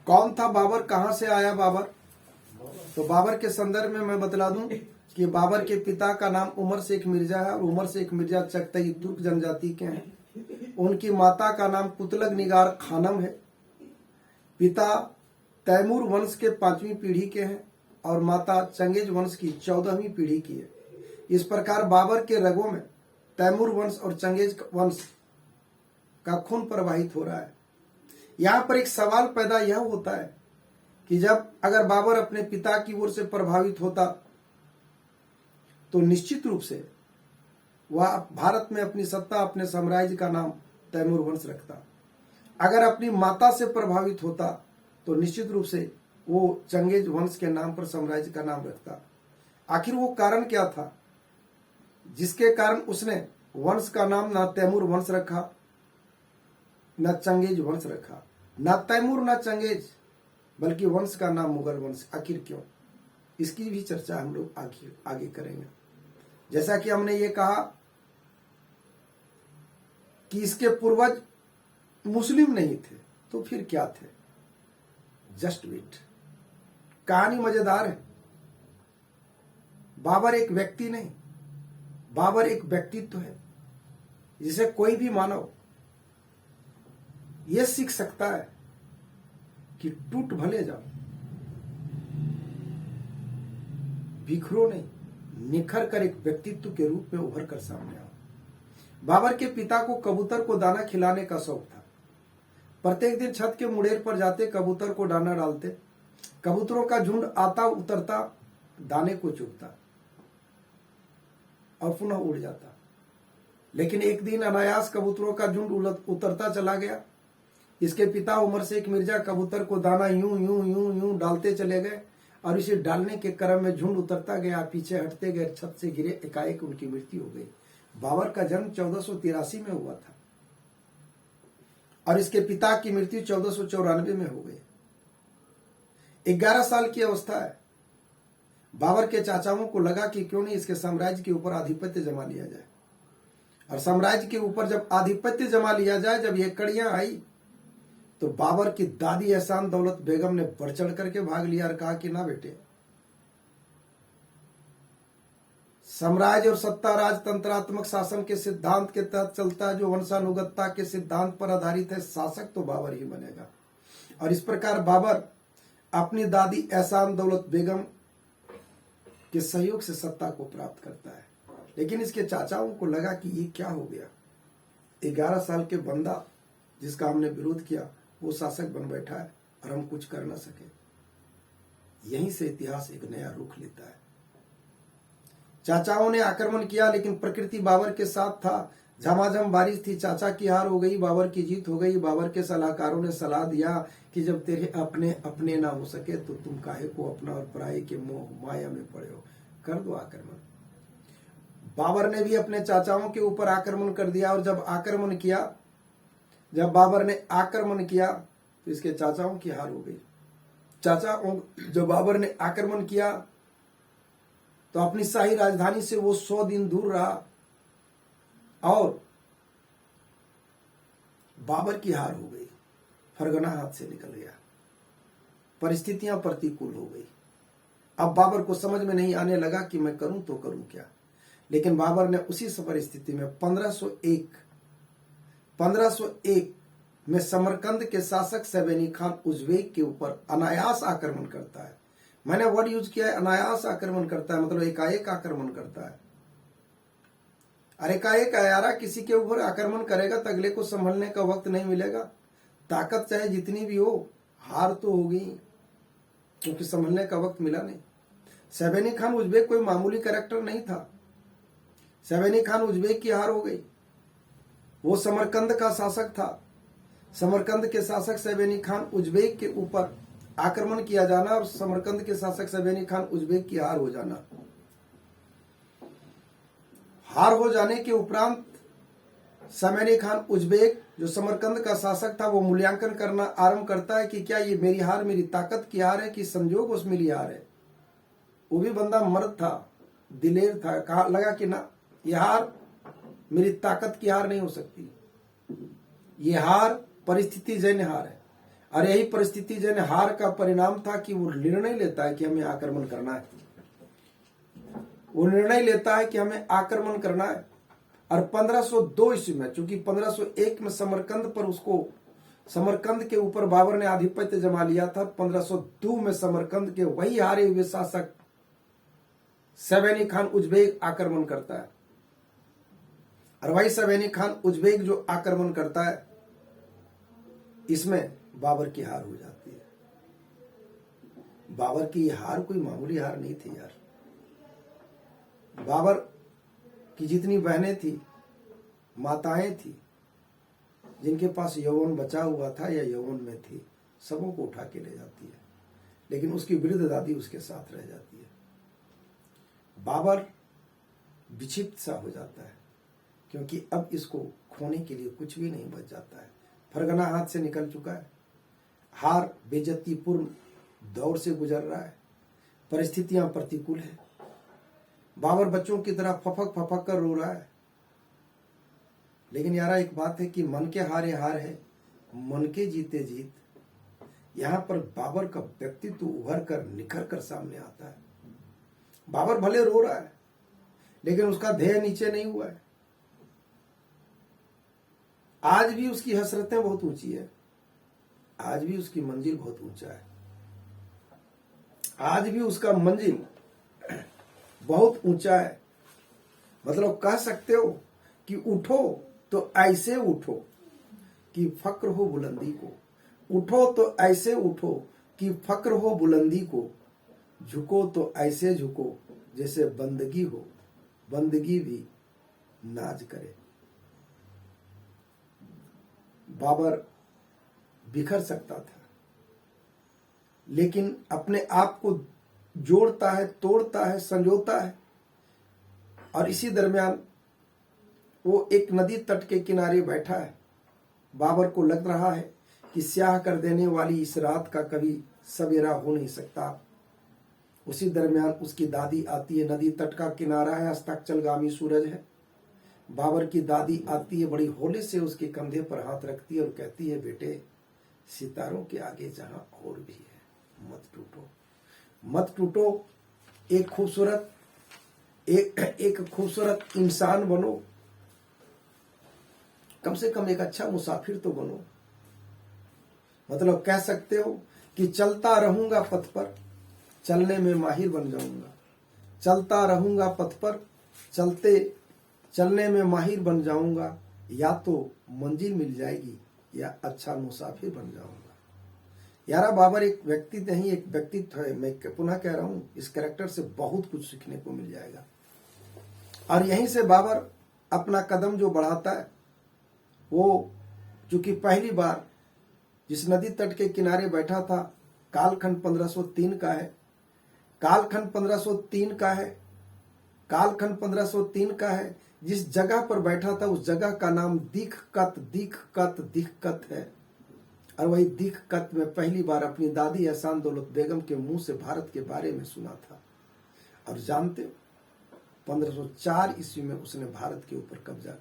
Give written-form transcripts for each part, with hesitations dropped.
कौन था बाबर, कहां से आया बाबर? तो बाबर के संदर्भ में मैं बतला दूं कि बाबर के पिता का नाम उमर शेख मिर्जा है और उमर शेख मिर्जा चगतई तुर्क जनजाति के हैं। उनकी माता का नाम कुतलग निगार खानम है। पिता तैमूर वंश के 5वीं पीढ़ी के हैं और माता चंगेज वंश की 14वीं पीढ़ी की है। इस प्रकार बाबर के रगों में तैमूर वंश और चंगेज वंश का खून प्रवाहित हो रहा है। यहां पर एक सवाल पैदा यह होता है कि जब अगर बाबर अपने पिता की ओर से प्रभावित होता तो निश्चित रूप से वह भारत में अपनी सत्ता, अपने साम्राज्य का नाम तैमूर वंश रखता। अगर अपनी माता से प्रभावित होता तो निश्चित रूप से वो चंगेज वंश के नाम पर साम्राज्य का नाम रखता। आखिर वो कारण क्या था जिसके कारण उसने वंश का नाम ना तैमूर वंश रखा, न चंगेज वंश रखा, न तैमूर न चंगेज, बल्कि वंश का नाम मुगल वंश? आखिर क्यों? इसकी भी चर्चा हम लोग आगे करेंगे। जैसा कि हमने ये कहा कि इसके पूर्वज मुस्लिम नहीं थे, तो फिर क्या थे? जस्ट वेट, कहानी मजेदार है। बाबर एक व्यक्ति नहीं, बाबर एक व्यक्तित्व है जिसे कोई भी मानव यह सीख सकता है कि टूट भले जाओ, बिखरो नहीं, निखर कर एक व्यक्तित्व के रूप में उभर कर सामने आओ। बाबर के पिता को कबूतर को दाना खिलाने का शौक था। प्रत्येक दिन छत के मुड़ेर पर जाते, कबूतर को दाना डालते। कबूतरों का झुंड आता उतरता, दाने को चुगता और पुनः उड़ जाता। लेकिन एक दिन अनायास कबूतरों का झुंड उतरता चला गया। इसके पिता उमर शेख मिर्जा कबूतर को दाना यूं यूं यूं यूं डालते चले गए और इसे डालने के क्रम में झुंड उतरता गया, पीछे हटते गए, छत से गिरे, एकाएक उनकी मृत्यु हो गई। बाबर का जन्म 1483 में हुआ था और इसके पिता की मृत्यु 1494 में हो गई। 11 साल की अवस्था है। बाबर के चाचाओं को लगा कि क्यों नहीं इसके साम्राज्य के ऊपर आधिपत्य जमा लिया जाए। और साम्राज्य के ऊपर जब आधिपत्य जमा लिया जाए, जब ये कड़ियां आई, तो बाबर की दादी एहसान दौलत बेगम ने बढ़ चढ़ करके भाग लिया और कहा कि ना बेटे, साम्राज्य और सत्ता राजतंत्रात्मक शासन के सिद्धांत के तहत चलता है, जो वंशानुगतता के सिद्धांत पर आधारित है। शासक तो बाबर ही बनेगा। और इस प्रकार बाबर अपनी दादी एहसान दौलत बेगम के सहयोग से सत्ता को प्राप्त करता है। लेकिन इसके चाचाओं को लगा कि ये क्या हो गया, 11 साल के बंदा जिसका हमने विरोध किया वो शासक बन बैठा है और हम कुछ कर ना सके। यहीं से इतिहास एक नया रुख लेता है। चाचाओं ने आक्रमण किया, लेकिन प्रकृति बाबर के साथ था। झमाझम बारिश थी, चाचा की हार हो गई, बाबर की जीत हो गई। बाबर के सलाहकारों ने सलाह दिया कि जब तेरे अपने अपने ना हो सके तो तुम काहे को अपना और पराये के मोह माया में पड़े हो, कर दो आक्रमण। बाबर ने भी अपने चाचाओं के ऊपर आक्रमण कर दिया और जब बाबर ने आक्रमण किया तो इसके चाचाओं की हार हो गई। जब बाबर ने आक्रमण किया तो अपनी शाही राजधानी से वो 100 दिन दूर रहा और बाबर की हार हो गई। फरगना हाथ से निकल गया, परिस्थितियां प्रतिकूल हो गई। अब बाबर को समझ में नहीं आने लगा कि मैं करूं तो करूं क्या। लेकिन बाबर ने उसी परिस्थिति में 1501 में समरकंद के शासक सैबेनी खान उज़्बेक के ऊपर अनायास आक्रमण करता है। मैंने वर्ड यूज किया है, अनायास आक्रमण करता है, मतलब एकाएक आक्रमण करता है। और एकाएक आयारा किसी के ऊपर आक्रमण करेगा तो अगले को संभलने का वक्त नहीं मिलेगा। ताकत चाहे जितनी भी हो, हार तो होगी, क्योंकि संभलने का वक्त मिला नहीं। सैबेनी खान उज़्बेक कोई मामूली कैरेक्टर नहीं था। सैबेनी खान उज़्बेक की हार हो गई। वो समरकंद का शासक था। समरकंद के शासक सैबेनी खान उज़्बेक के ऊपर आक्रमण किया जाना और समरकंद के शासक सैबेनी खान उज़्बेक की हार हो जाना। हार हो जाने के उपरांत सैबेनी खान उज़्बेक जो समरकंद का शासक था, वो मूल्यांकन करना आरंभ करता है कि क्या ये मेरी हार मेरी ताकत की हार है कि संजोग उसमें मेरी हार है। वो भी बंदा मर्द था, दिलेर था। कहा लगा कि ना, यह हार मेरी ताकत की हार नहीं हो सकती, ये हार परिस्थिति जन्य हार है। और यही परिस्थिति जन हार का परिणाम था कि वो निर्णय लेता है कि हमें आक्रमण करना है। वो निर्णय लेता है कि हमें आक्रमण करना है। और 1502 ईस्वी में, चूंकि 1501 में समरकंद के ऊपर बाबर ने आधिपत्य जमा लिया था, 1502 में समरकंद के वही हारे हुए शासक सवैनी खान उज़्बेक आक्रमण करता है। और वही सवैनी खान उज़्बेक जो आक्रमण करता है, इसमें बाबर की हार हो जाती है। बाबर की हार कोई मामूली हार नहीं थी यार। बाबर की जितनी बहनें थी, माताएं थी, जिनके पास यौवन बचा हुआ था या यौवन में थी, सबों को उठा के ले जाती है, लेकिन उसकी वृद्ध दादी उसके साथ रह जाती है। बाबर विक्षिप्त सा हो जाता है, क्योंकि अब इसको खोने के लिए कुछ भी नहीं बच जाता है। फरगना हाथ से निकल चुका है, हार बेइज्जतीपूर्ण दौर से गुजर रहा है, परिस्थितियां प्रतिकूल है। बाबर बच्चों की तरह फपक फपक कर रो रहा है। लेकिन यारा एक बात है कि मन के हारे हार है, मन के जीते जीत। यहां पर बाबर का व्यक्तित्व उभर कर निखर कर सामने आता है। बाबर भले रो रहा है, लेकिन उसका ध्येय नीचे नहीं हुआ है। आज भी उसकी हसरतें बहुत ऊंची है, आज भी उसकी मंजिल बहुत ऊंचा है, आज भी उसका मंजिल बहुत ऊंचा है। मतलब कह सकते हो कि उठो तो ऐसे उठो कि फक्र हो बुलंदी को, उठो तो ऐसे उठो कि फक्र हो बुलंदी को, झुको तो ऐसे झुको जैसे बंदगी हो, बंदगी भी नाज करे। बाबर बिखर सकता था, लेकिन अपने आप को जोड़ता है, तोड़ता है, संजोता है। और इसी दरमियान वो एक नदी तट के किनारे बैठा है। बाबर को लग रहा है कि स्याह कर देने वाली इस रात का कभी सवेरा हो नहीं सकता। उसी दरमियान उसकी दादी आती है। नदी तट का किनारा है, अस्ताचलगामी सूरज है। बाबर की दादी आती है, बड़ी होले से उसके कंधे पर हाथ रखती है और कहती है, बेटे सितारों के आगे जहां और भी है, मत टूटो, मत टूटो। एक खूबसूरत इंसान बनो, कम से कम एक अच्छा मुसाफिर तो बनो। मतलब कह सकते हो कि चलता रहूंगा पथ पर, चलने में माहिर बन जाऊंगा। चलता रहूंगा पथ पर, चलने में माहिर बन जाऊंगा। या तो मंजिल मिल जाएगी या अच्छा मुसाफिर बन जाऊंगा। यारा बाबर एक व्यक्ति नहीं, एक व्यक्तित्व है। मैं पुनः कह रहा हूं, इस कैरेक्टर से बहुत कुछ सीखने को मिल जाएगा। और यहीं से बाबर अपना कदम जो बढ़ाता है, वो चूंकि पहली बार जिस नदी तट के किनारे बैठा था, कालखंड 1503 का है, कालखंड 1503 का है, कालखंड 1503 का है। जिस जगह पर बैठा था उस जगह का नाम दिखकत है। और वही दिखकत में पहली बार अपनी दादी एहसान दौलत बेगम के मुंह से भारत के बारे में सुना था। और जानते हो, 1504 ईस्वी में उसने भारत के ऊपर कब्जा,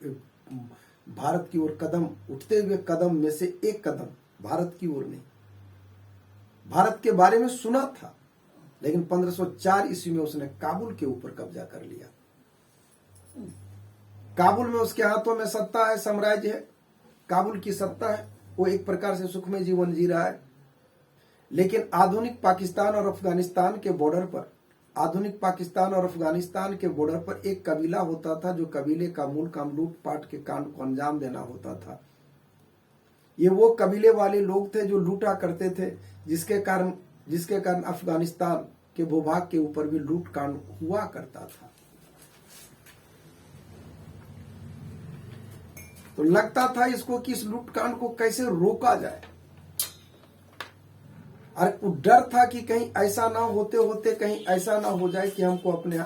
भारत की ओर कदम, उठते हुए कदम में से एक कदम भारत की ओर नहीं, भारत के बारे में सुना था, लेकिन 1504 ईस्वी में उसने काबुल के ऊपर कब्जा कर लिया। काबुल में उसके हाथों में सत्ता है, साम्राज्य है, काबुल की सत्ता है। वो एक प्रकार से सुखमय जीवन जी रहा है। लेकिन आधुनिक पाकिस्तान और अफगानिस्तान के बॉर्डर पर, आधुनिक पाकिस्तान और अफगानिस्तान के बॉर्डर पर एक कबीला होता था, जो कबीले का मूल काम लूटपाट के काम को अंजाम देना होता था। ये वो कबीले वाले लोग थे जो लूटा करते थे, जिसके कारण अफगानिस्तान के भूभाग के ऊपर भी लूट कांड हुआ करता था। तो लगता था इसको कि इस लूटकांड को कैसे रोका जाए। और डर था कि कहीं ऐसा ना होते होते कहीं ऐसा ना हो जाए कि हमको अपने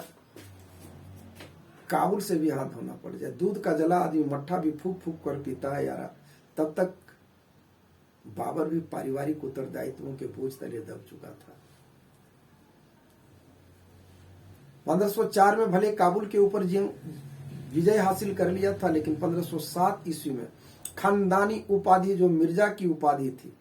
काबुल से भी हाथ धोना पड़ जाए। दूध का जला आदमी मट्ठा भी फूक फूक कर पीता है यारा। तब तक बाबर भी पारिवारिक उत्तरदायित्वों के बोझ तले दब चुका था। 1504 में भले काबुल के ऊपर विजय हासिल कर लिया था, लेकिन 1507 ईस्वी में खानदानी उपाधि, जो मिर्जा की उपाधि थी,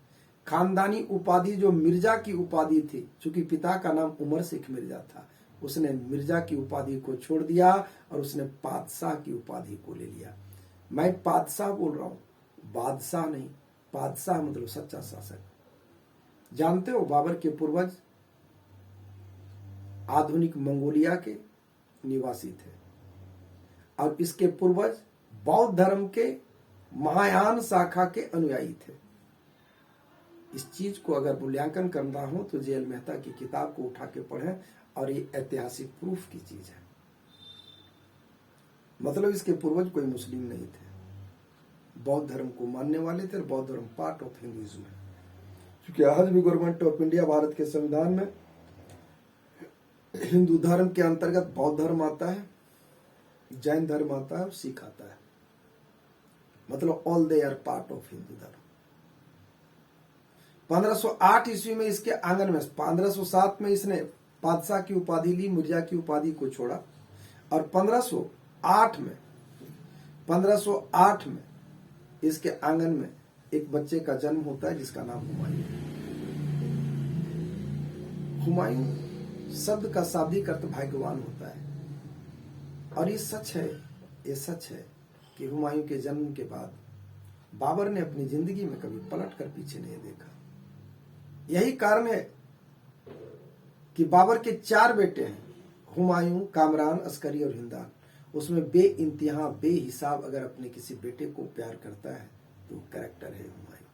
खानदानी उपाधि जो मिर्जा की उपाधि थी, चूंकि पिता का नाम उमर शेख मिर्जा था, उसने मिर्जा की उपाधि को छोड़ दिया और उसने पादशाह की उपाधि को ले लिया। मैं पादशाह बोल रहा हूं, बादशाह नहीं। पादशाह मतलब सच्चा शासक। जानते हो बाबर के पूर्वज आधुनिक मंगोलिया के निवासी थे और इसके पूर्वज बौद्ध धर्म के महायान शाखा के अनुयायी थे। इस चीज को अगर मूल्यांकन करना हो तो जेएल मेहता की किताब को उठा के पढ़ें और ये ऐतिहासिक प्रूफ की चीज है। मतलब इसके पूर्वज कोई मुस्लिम नहीं थे, बौद्ध धर्म को मानने वाले थे और बौद्ध धर्म पार्ट ऑफ हिंदुइज्म है। क्योंकि आज भी गवर्नमेंट ऑफ इंडिया भारत के संविधान में हिंदू धर्म के अंतर्गत बौद्ध धर्म आता है, जैन धर्म आता है और सिख आता है। मतलब all they are part of Hindu धर्म। 1508 ईस्वी में इसके आंगन में 1507 में इसने बादशाह की उपाधि ली, मिर्जा की उपाधि को छोड़ा और 1508 में इसके आंगन में एक बच्चे का जन्म होता है जिसका नाम हुमायूं। हुमायूं शब्द का शाब्दिक अर्थ भाग्यवान होता है और ये सच है कि हुमायूं के जन्म के बाद बाबर ने अपनी जिंदगी में कभी पलट कर पीछे नहीं देखा। यही कारण है कि बाबर के 4 बेटे हैं, हुमायूं, कामरान, अस्करी और हिंदान। उसमें बेइंतहा बेहिसाब अगर अपने किसी बेटे को प्यार करता है तो वो कैरेक्टर है हुमायूं,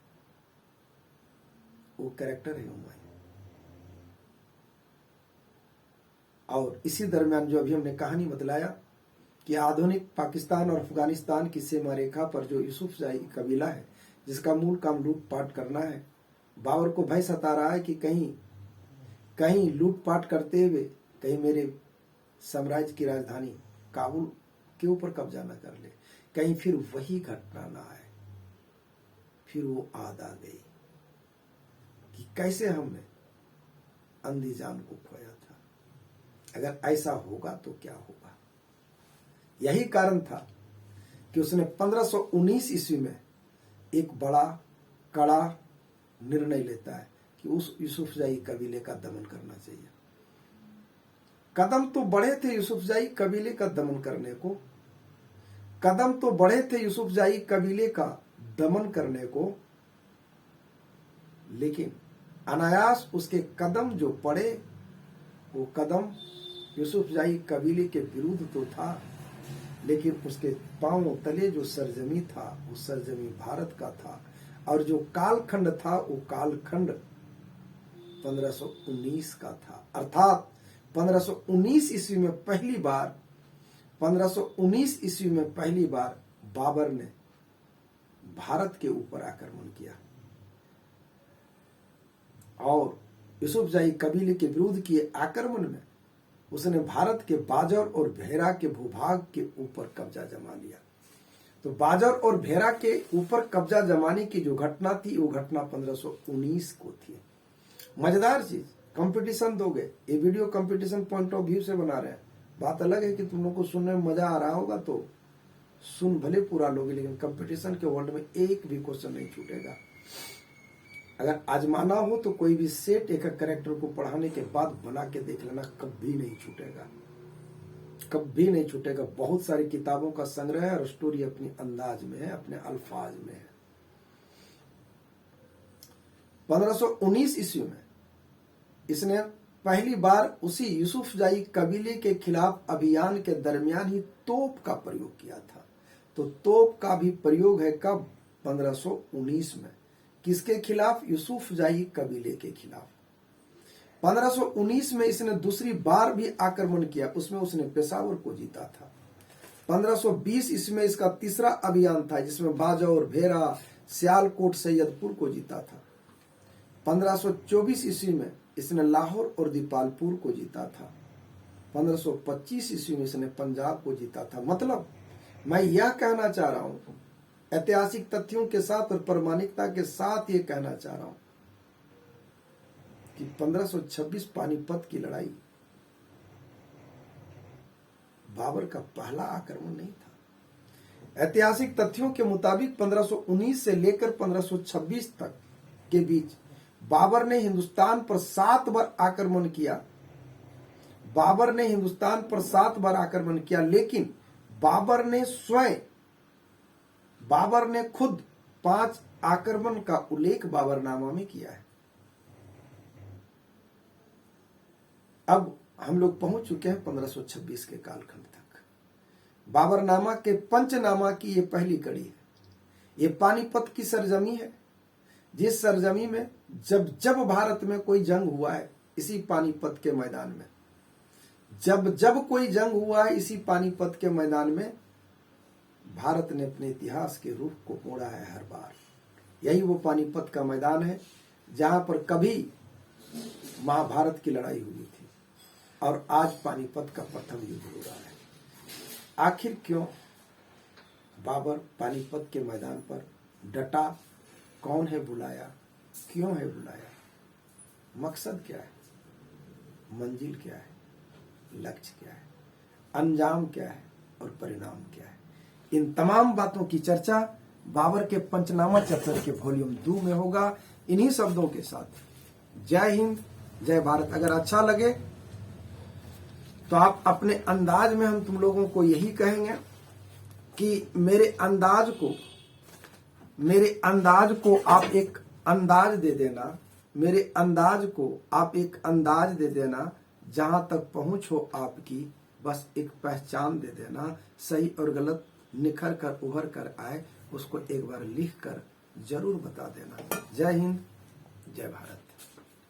वो कैरेक्टर है हुमायूं। और इसी दरमियान जो अभी हमने कहानी बतलाया कि आधुनिक पाकिस्तान और अफगानिस्तान की सीमा रेखा पर जो यूसुफजाई कबीला है जिसका मूल काम लूटपाट करना है, बाबर को भय सता रहा है कि कहीं लूटपाट करते हुए कहीं मेरे साम्राज्य की राजधानी काबुल के ऊपर कब्जा न कर ले, कहीं फिर वही घटना ना आए। फिर वो याद आ गई कि कैसे हमने अंधी जान को खोया था, अगर ऐसा होगा तो क्या होगा। यही कारण था कि उसने 1519 ईस्वी में एक बड़ा कड़ा निर्णय लेता है कि उस यूसुफजाई कबीले का दमन करना चाहिए। कदम तो बढ़े थे यूसुफजाई कबीले का दमन करने को, कदम तो बढ़े थे यूसुफजाई कबीले का दमन करने को, लेकिन अनायास उसके कदम जो पड़े वो कदम यूसुफजाई कबीले के विरुद्ध तो था, लेकिन उसके पांव तले जो सरजमी था वो सरजमी भारत का था और जो कालखंड था वो कालखंड 1519 का था। अर्थात 1519 ईस्वी में पहली बार बाबर ने भारत के ऊपर आक्रमण किया और यूसुफजाई कबीले के विरुद्ध किए आक्रमण में उसने भारत के बाजर और भेरा के भूभाग के ऊपर कब्जा जमा लिया। तो बाजर और भेरा के ऊपर कब्जा जमाने की जो घटना थी वो घटना 1519 को थी। मजेदार चीज, कंपटीशन दोगे, ये video competition point of view से बना रहे हैं। बात अलग है कि तुम लोग को सुनने में मजा आ रहा होगा तो सुन भले पूरा लोगे, लेकिन कंपटीशन के वर्ल्ड में एक भी क्वेश्चन नहीं छूटेगा। अगर आजमाना हो तो कोई भी सेट एक कैरेक्टर को पढ़ाने के बाद बना के देख लेना, कभी नहीं छूटेगा, कभी नहीं छूटेगा। बहुत सारी किताबों का संग्रह है और स्टोरी अपनी अंदाज में है, अपने अल्फाज में है। 1519 ईस्वी में इसने पहली बार उसी यूसुफजाई कबीले के खिलाफ अभियान के दरमियान ही तोप का प्रयोग किया था। तो तोप का भी प्रयोग है कब? 1519 में। किसके खिलाफ? यूसुफजाई कबीले के खिलाफ। 1519 में इसने दूसरी बार भी आक्रमण किया, उसमें उसने पेशावर को जीता था। 1520 ईस्वी में इसका तीसरा अभियान था जिसमें बाजौर, भेरा, सियालकोट, सैयदपुर को जीता था। 1524 ईस्वी में इसने लाहौर और दीपालपुर को जीता था। 1525 ईस्वी में इसने पंजाब को जीता था। मतलब मैं यह कहना चाह रहा हूं, ऐतिहासिक तथ्यों के साथ और प्रामाणिकता के साथ ये कहना चाह रहा हूं कि 1526 पानीपत की लड़ाई बाबर का पहला आक्रमण नहीं था। ऐतिहासिक तथ्यों के मुताबिक 1519 से लेकर 1526 तक के बीच बाबर ने हिंदुस्तान पर 7 बार आक्रमण किया। बाबर ने हिंदुस्तान पर 7 बार आक्रमण किया, लेकिन बाबर ने खुद 5 आक्रमण का उल्लेख बाबरनामा में किया है। अब हम लोग पहुंच चुके हैं 1526 के कालखंड तक। बाबरनामा के पंचनामा की ये पहली कड़ी है। ये पानीपत की सरजमी है, जिस सरजमी में जब जब भारत में कोई जंग हुआ है, इसी पानीपत के मैदान में जब जब कोई जंग हुआ है, इसी पानीपत के मैदान में भारत ने अपने इतिहास के रूप को मोड़ा है हर बार। यही वो पानीपत का मैदान है जहां पर कभी महाभारत की लड़ाई हुई थी और आज पानीपत का प्रथम युद्ध हो रहा है। आखिर क्यों बाबर पानीपत के मैदान पर डटा? कौन है बुलाया? क्यों है बुलाया? मकसद क्या है? मंजिल क्या है? लक्ष्य क्या है? अंजाम क्या है? और परिणाम क्या है? इन तमाम बातों की चर्चा बाबर के पंचनामा चैप्टर के वॉल्यूम 2 में होगा। इन्हीं शब्दों के साथ जय हिंद, जय भारत। अगर अच्छा लगे तो आप अपने अंदाज में, हम तुम लोगों को यही कहेंगे कि मेरे अंदाज को आप एक अंदाज दे देना, मेरे अंदाज को आप एक अंदाज दे देना, जहां तक पहुंच हो आपकी बस एक पहचान दे देना। सही और गलत निखर कर उभर कर आए, उसको एक बार लिख कर जरूर बता देना। जय हिंद, जय भारत।